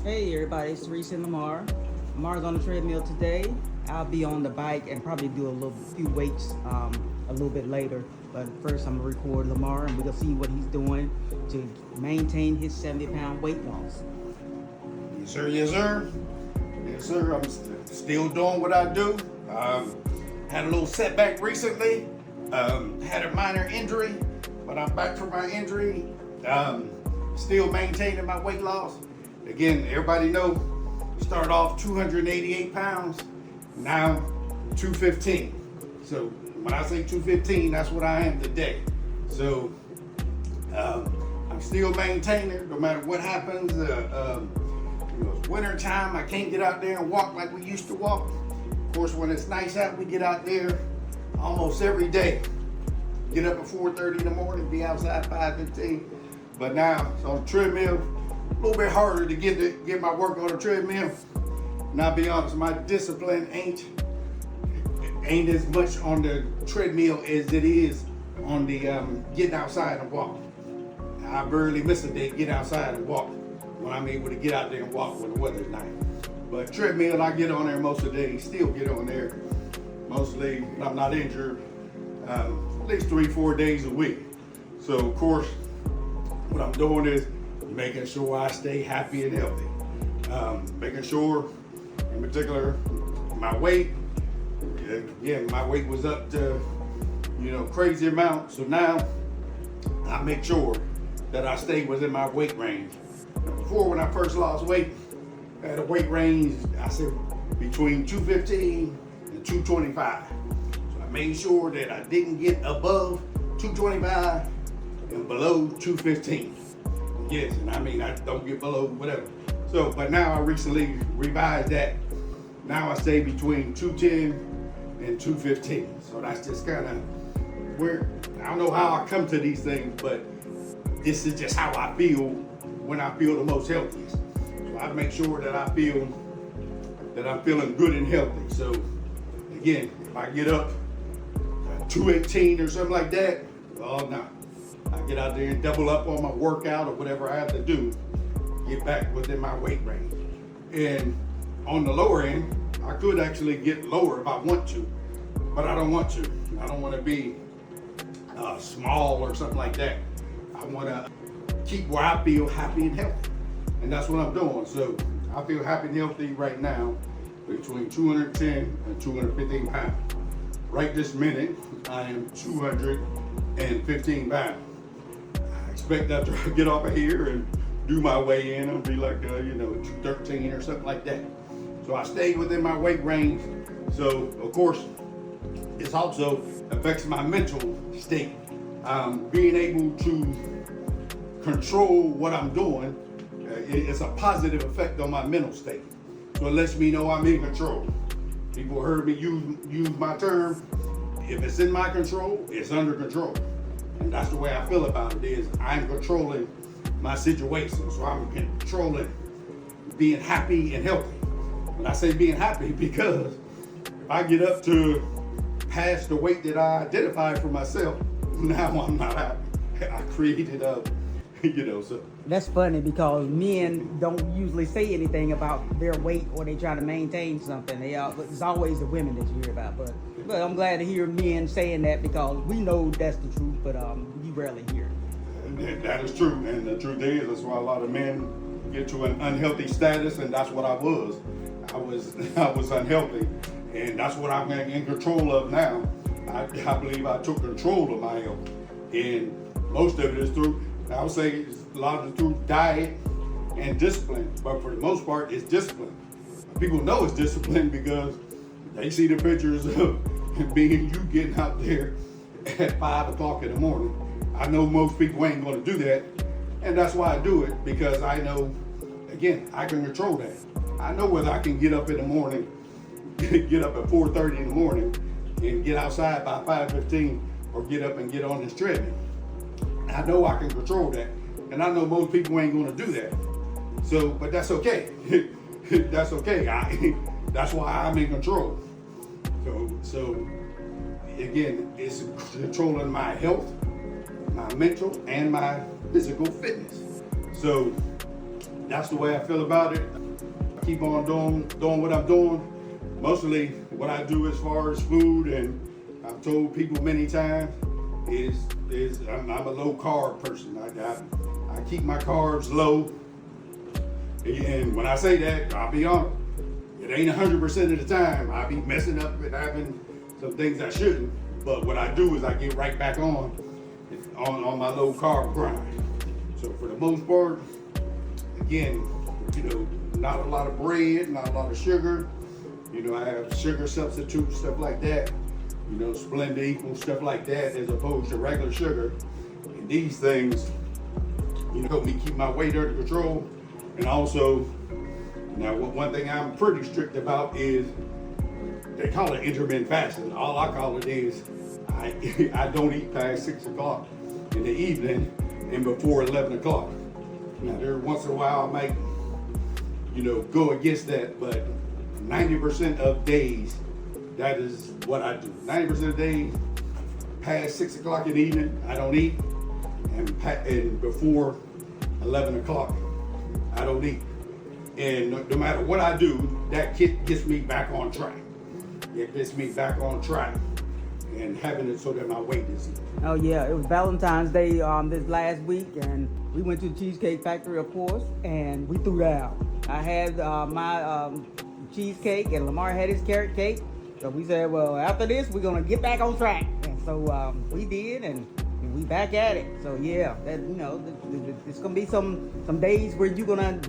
Hey everybody, it's Reese and Lamar. Lamar's on the treadmill today. I'll be on the bike and probably do a few weights a little bit later. But first, I'm gonna record Lamar and we're gonna see what he's doing to maintain his 70-pound weight loss. Yes, sir. Yes, sir. Yes, sir. I'm still doing what I do. Had a little setback recently. Had a minor injury, but I'm back from my injury. Still maintaining my weight loss. Again, everybody know, started off 288 pounds, now 215. So when I say 215, that's what I am today. So I'm still maintaining no matter what happens. It's winter time. I can't get out there and walk like we used to walk. Of course, when it's nice out, we get out there almost every day. Get up at 4:30 in the morning, be outside 5:15. But now it's on the treadmill. A little bit harder to get my work on the treadmill. And I'll be honest, my discipline ain't as much on the treadmill as it is on the getting outside and walking. I barely miss a day get outside and walk when I'm able to get out there and walk when the weather's nice. But treadmill, I get on there most of the day, still get on there mostly when I'm not injured, at least 3-4 days a week. So of course, what I'm doing is making sure I stay happy and healthy. Making sure, in particular, my weight. My weight was up to, crazy amount. So now I make sure that I stay within my weight range. Before, when I first lost weight, I had a weight range, I said, between 215 and 225. So I made sure that I didn't get above 225 and below 215. Yes, and I mean, I don't get below whatever. So, but now I recently revised that. Now I stay between 210 and 215. So that's just kind of where, I don't know how I come to these things, but this is just how I feel when I feel the most healthiest. So I make sure that I feel that I'm feeling good and healthy. So again, if I get up 218 or something like that, oh no. I get out there and double up on my workout or whatever I have to do, get back within my weight range. And on the lower end, I could actually get lower if I want to, but I don't want to. I don't want to be small or something like that. I want to keep where I feel happy and healthy. And that's what I'm doing. So I feel happy and healthy right now between 210 and 215 pounds. Right this minute, I am 215 pounds. I expect after I get off of here and do my weigh in, I'll be like, 213 or something like that. So I stay within my weight range. So of course, this also affects my mental state. Being able to control what I'm doing, it's a positive effect on my mental state. So it lets me know I'm in control. People heard me use my term. If it's in my control, it's under control. And that's the way I feel about it is I'm controlling my situation. So I'm controlling being happy and healthy. When I say being happy, because if I get up to past the weight that I identified for myself, now I'm not happy. I created so. That's funny because men don't usually say anything about their weight or they try to maintain something. It's always the women that you hear about. But I'm glad to hear men saying that because we know that's the truth, but we rarely hear it. That is true, and the truth is that's why a lot of men get to an unhealthy status, and that's what I was. I was unhealthy, and that's what I'm in control of now. I believe I took control of my health, and most of it is through, I would say a lot of it through diet and discipline, but for the most part, it's discipline. People know it's discipline because they see the pictures of being you getting out there at 5 o'clock in the morning. I know most people ain't gonna do that, and that's why I do it, because I know, again, I can control that. I know whether I can get up in the morning, get up at 4:30 in the morning and get outside by 5:15 or get up and get on this treadmill. I know I can control that, and I know most people ain't gonna do that. So, but that's okay. That's okay. That's why I'm in control. So again, it's controlling my health, my mental, and my physical fitness. So that's the way I feel about it. I keep on doing what I'm doing. Mostly what I do as far as food, and I've told people many times, is I'm a low carb person. I keep my carbs low. And when I say that, I'll be honest, it ain't 100% of the time. I be messing up and having some things I shouldn't. But what I do is I get right back on my low carb grind. So for the most part, again, not a lot of bread, not a lot of sugar. I have sugar substitutes, stuff like that. Splenda equals stuff like that, as opposed to regular sugar. And these things, help me keep my weight under control. And also, now one thing I'm pretty strict about is, they call it intermittent fasting. All I call it is, I don't eat past 6 o'clock in the evening and before 11 o'clock. Now, there once in a while I might, go against that, but 90% of days, that is what I do. 90% of days, past 6 o'clock in the evening, I don't eat, and before 11 o'clock, I don't eat. And no matter what I do, that gets me back on track. It gets me back on track and having it so that my weight is equal. Oh yeah, it was Valentine's Day this last week, and we went to the Cheesecake Factory, of course, and we threw down. I had my cheesecake, and Lamar had his carrot cake. So we said, well, after this, we're gonna get back on track. And so we did, and we back at it. So yeah, that it's gonna be some days where you're gonna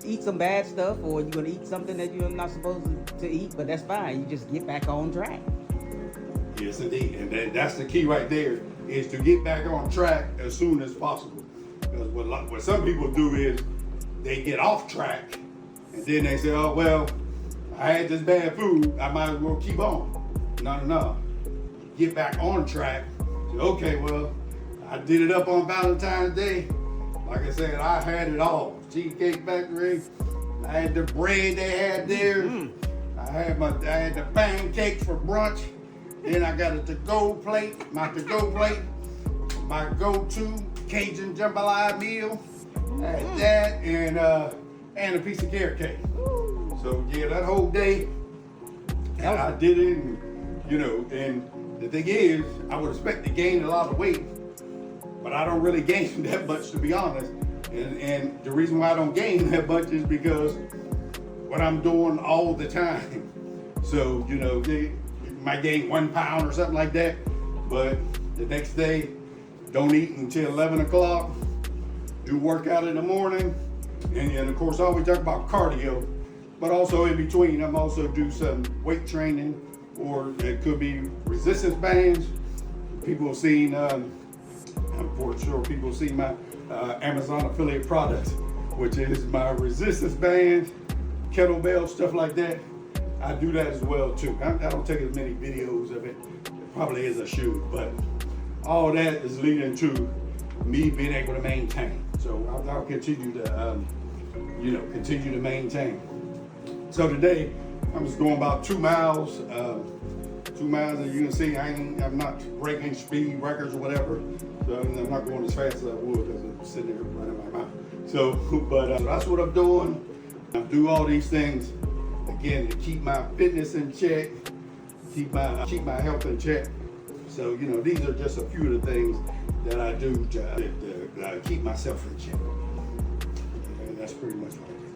eat some bad stuff, or you're gonna eat something that you're not supposed to eat, but that's fine. You just get back on track. Yes, indeed, and that's the key right there, is to get back on track as soon as possible. Because what some people do is they get off track, and then they say, oh well, I had this bad food, I might as well keep on. No. Get back on track. Say, okay, well, I did it up on Valentine's Day. Like I said, I had it all. Cheesecake Factory, I had the bread they had there. I had the pancakes for brunch. Then I got a to-go plate, my go-to Cajun jambalaya meal. I had that and a piece of carrot cake. So yeah, that whole day, I did it, and the thing is, I would expect to gain a lot of weight, but I don't really gain that much, to be honest. And the reason why I don't gain that much is because what I'm doing all the time. So, they might gain 1 pound or something like that, but the next day, don't eat until 11 o'clock, do workout in the morning, and of course I always talk about cardio, but also in between I'm also do some weight training, or it could be resistance bands. People have seen, I'm for sure people see my Amazon affiliate products, which is my resistance bands, kettlebell, stuff like that. I do that as well too. I don't take as many videos of it, probably as I should, but all that is leading to me being able to maintain. So I'll continue to, continue to maintain. So today, I'm just going about 2 miles. 2 miles, and you can see I'm not breaking speed records or whatever. So I'm not going as fast as I would, because I'm sitting there running my mouth. So, but that's what I'm doing. I do all these things again to keep my fitness in check, keep my health in check. So these are just a few of the things that I do to keep myself in check. And that's pretty much what I do.